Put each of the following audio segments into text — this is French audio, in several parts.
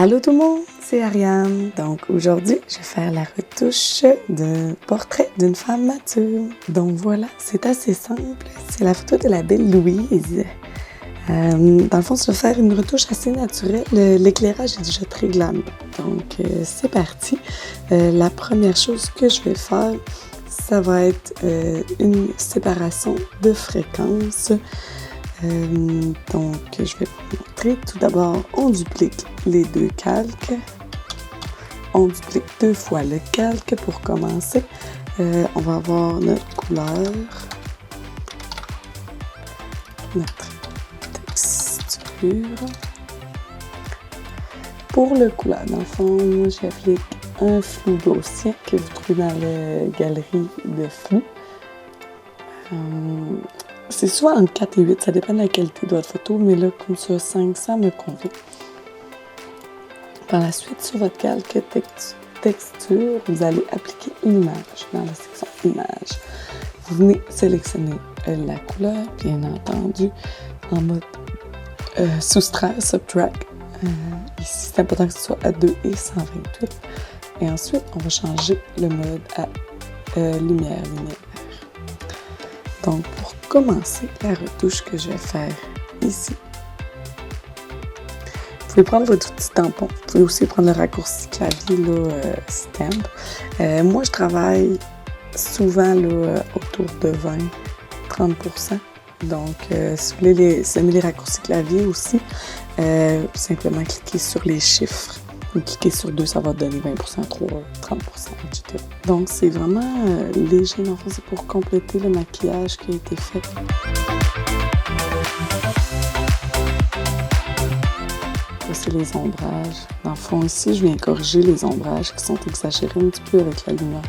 Allô tout le monde, c'est Ariane. Donc aujourd'hui, je vais faire la retouche d'un portrait d'une femme mature. Donc voilà, c'est assez simple. C'est la photo de la belle Louise. Dans le fond, je vais faire une retouche assez naturelle. L'éclairage est déjà très glamour. Donc c'est parti. La première chose que je vais faire, ça va être une séparation de fréquences. Donc, je vais vous montrer. Tout d'abord, on duplique les deux calques. On duplique 2 fois le calque pour commencer. On va avoir notre couleur, notre texture. Pour le couleur, dans le fond, moi, j'applique un flou gaussien que vous trouvez dans la galerie de flou. C'est soit entre 4 et 8, ça dépend de la qualité de votre photo, mais là, comme ça, 5, ça me convient. Par la suite, sur votre calque texture, vous allez appliquer une image dans la section images. Vous venez sélectionner la couleur, bien entendu, en mode soustraire, subtract. Ici, c'est important que ce soit à 2 et 128. Et ensuite, on va changer le mode à lumière linéaire. Donc, pour commencer la retouche que je vais faire ici, vous pouvez prendre votre petit tampon. Vous pouvez aussi prendre le raccourci clavier, Stamp. Moi, je travaille souvent autour de 20-30%. Donc, si vous voulez semer les raccourcis clavier aussi, simplement cliquez sur les chiffres. Vous cliquez sur 2, ça va donner 20%, 3, 30%, etc. Donc, c'est vraiment léger. En fait, c'est pour compléter le maquillage qui a été fait. Voici les ombrages. Dans le fond, ici, je viens corriger les ombrages qui sont exagérés un petit peu avec la lumière.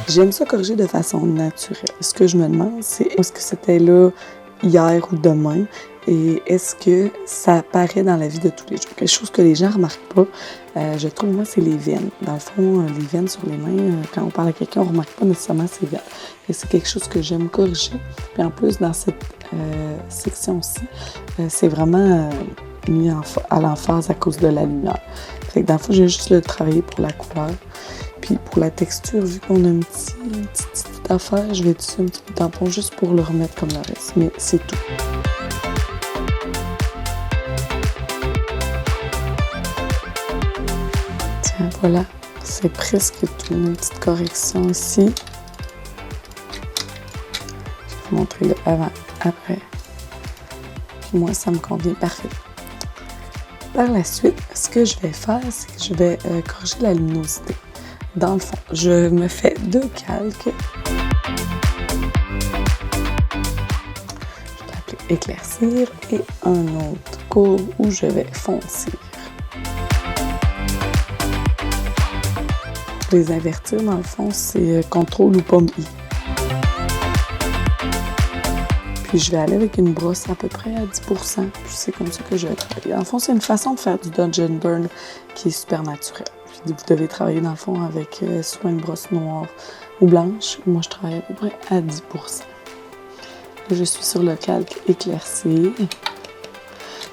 J'aime ça corriger de façon naturelle. Ce que je me demande, c'est est-ce que c'était là hier ou demain et est-ce que ça apparaît dans la vie de tous les jours? Quelque chose que les gens ne remarquent pas, je trouve, moi, c'est les veines. Dans le fond, les veines sur les mains, quand on parle à quelqu'un, on ne remarque pas nécessairement ces veines. Et c'est quelque chose que j'aime corriger. Puis en plus, dans cette section-ci, c'est vraiment mis à l'emphase à cause de la lumière. Fait que dans le fond, j'ai juste le travailler pour la couleur. Puis pour la texture, vu qu'on a une petite affaire, je vais utiliser un petit peu de tampon juste pour le remettre comme le reste. Mais c'est tout. Tiens, voilà. C'est presque tout. Une petite correction ici. Je vais vous montrer le avant, après. Puis moi, ça me convient parfait. Par la suite, ce que je vais faire, c'est que je vais corriger la luminosité. Dans le fond, je me fais 2 calques. Je vais appeler éclaircir et un autre court où je vais foncir. Pour les invertir, dans le fond, c'est CTRL ou pomme I. Puis je vais aller avec une brosse à peu près à 10%. Puis c'est comme ça que je vais travailler. En fond, c'est une façon de faire du dodge and burn qui est super naturelle. Vous devez travailler dans le fond avec soit une brosse noire ou blanche. Moi, je travaille à peu près à 10%. Là, je suis sur le calque éclaircir.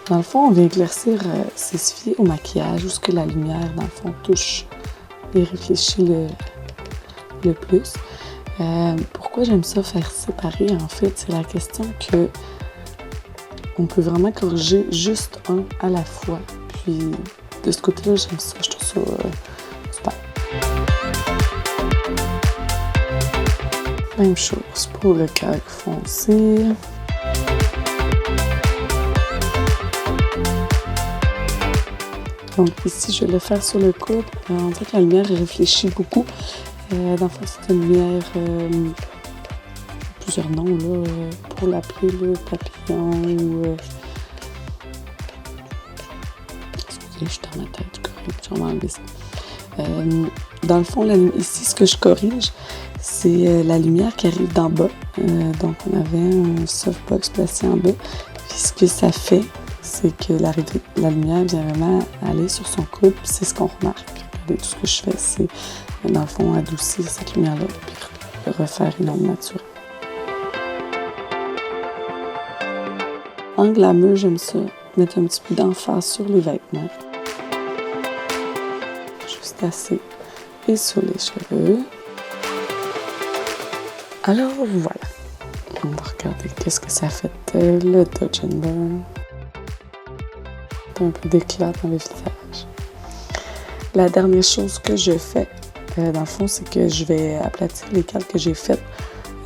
Dans le fond, on vient éclaircir, c'est se fier au maquillage, où ce que la lumière, dans le fond, touche et réfléchit le plus. Pourquoi j'aime ça faire séparer, en fait, c'est la question que on peut vraiment corriger juste un à la fois. Puis, de ce côté-là, j'aime ça. Je trouve ça super. Même chose pour le calque foncé. Donc ici, je vais le faire sur le coude. On dirait que la lumière réfléchit beaucoup. Dans le fond, c'est une lumière, plusieurs noms, là, pour l'appeler le papillon ou... je suis dans ma tête, je vais m'enlever ça. Dans le fond, ici, ce que je corrige, c'est la lumière qui arrive d'en bas. Donc, on avait un softbox placé en bas. Puis, ce que ça fait, c'est que la lumière vient vraiment aller sur son coude. Puis, c'est ce qu'on remarque. Puis, regardez, tout ce que je fais, c'est, dans le fond, adoucir cette lumière-là. Puis, refaire une ombre naturelle. En glamour, j'aime ça, mettre un petit peu d'emphase sur les vêtements. Juste assez. Et sur les cheveux. Alors voilà. On va regarder qu'est-ce que ça fait le Dodge & Burn. Un peu d'éclat dans le visage. La dernière chose que je fais, dans le fond, c'est que je vais aplatir les calques que j'ai faites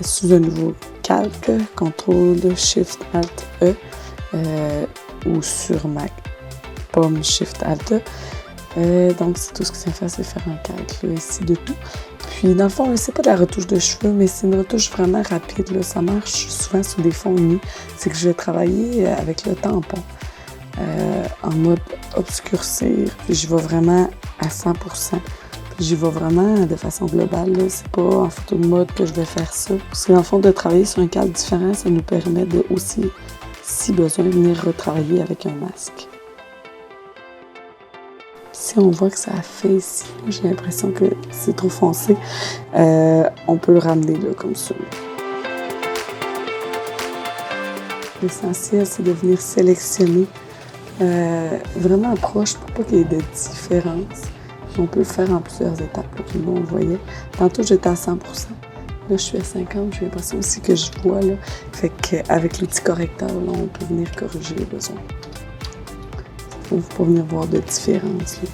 sous un nouveau calque, CTRL SHIFT ALT E, ou sur ma pomme SHIFT ALT E. Donc, c'est tout ce que ça fait, c'est faire un calque là, ici de tout. Puis, dans le fond, c'est pas de la retouche de cheveux, mais c'est une retouche vraiment rapide. Là. Ça marche souvent sur des fonds nus. C'est que je vais travailler avec le tampon en mode obscurcir. Puis, j'y vais vraiment à 100%. Puis, j'y vais vraiment de façon globale. Là. C'est pas en photo de mode que je vais faire ça. Parce que, dans le fond, de travailler sur un calque différent, ça nous permet de aussi, si besoin, venir retravailler avec un masque. Si on voit que ça a fait ici, j'ai l'impression que c'est trop foncé, on peut le ramener là, comme ça. L'essentiel, c'est de venir sélectionner vraiment proche pour pas qu'il y ait de différence. On peut le faire en plusieurs étapes, là, comme on le voyait. Tantôt, j'étais à 100%. Là, je suis à 50%. J'ai l'impression aussi que je vois. Là. Fait qu'avec l'outil correcteur, là, on peut venir corriger les besoins. Pour venir voir de différence. Là.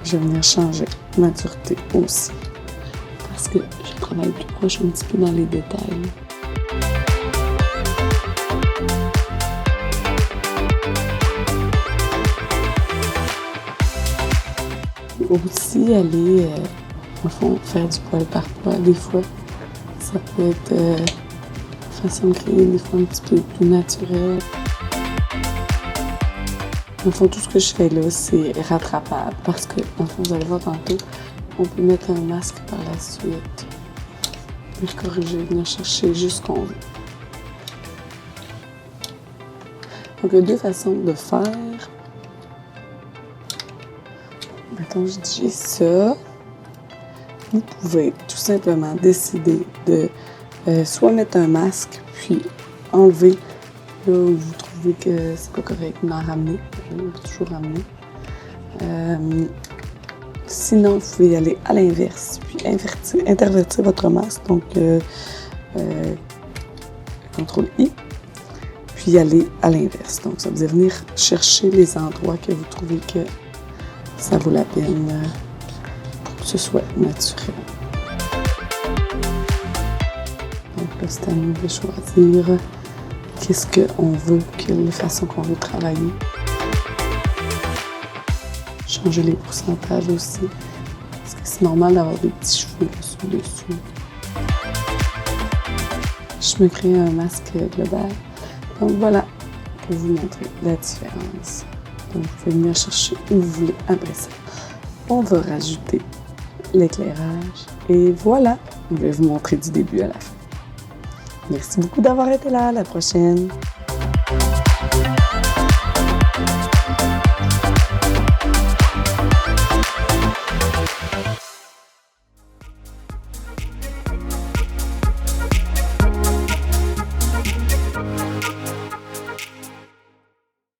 Je vais venir changer ma dureté aussi. Parce que je travaille plus proche un petit peu dans les détails. Aussi, aller, au fond, faire du poil par poil, des fois, ça peut être façon de créer des fois un petit peu plus naturel. Au fond, tout ce que je fais là, c'est rattrapable parce que, en fond, vous allez voir tantôt, on peut mettre un masque par la suite. Venir corriger, venir chercher juste ce qu'on veut. Donc, il y a deux façons de faire. Mettons, je dis ça. Vous pouvez tout simplement décider de soit mettre un masque, puis enlever là où vous trouvez que c'est pas correct, m'en ramener. On peut toujours ramener. Sinon, vous pouvez aller à l'inverse, puis intervertir votre masque. Donc, CTRL-I, puis aller à l'inverse. Donc, ça veut dire venir chercher les endroits que vous trouvez que ça vaut la peine pour que ce soit naturel. Donc là, c'est à nous de choisir qu'est-ce qu'on veut, quelle façon qu'on veut travailler. Changer les pourcentages aussi, parce que c'est normal d'avoir des petits cheveux dessus. Je me crée un masque global. Donc voilà, pour vous montrer la différence. Donc, vous pouvez venir chercher où vous voulez. Après ça, on va rajouter l'éclairage. Et voilà, je vais vous montrer du début à la fin. Merci beaucoup d'avoir été là. À la prochaine.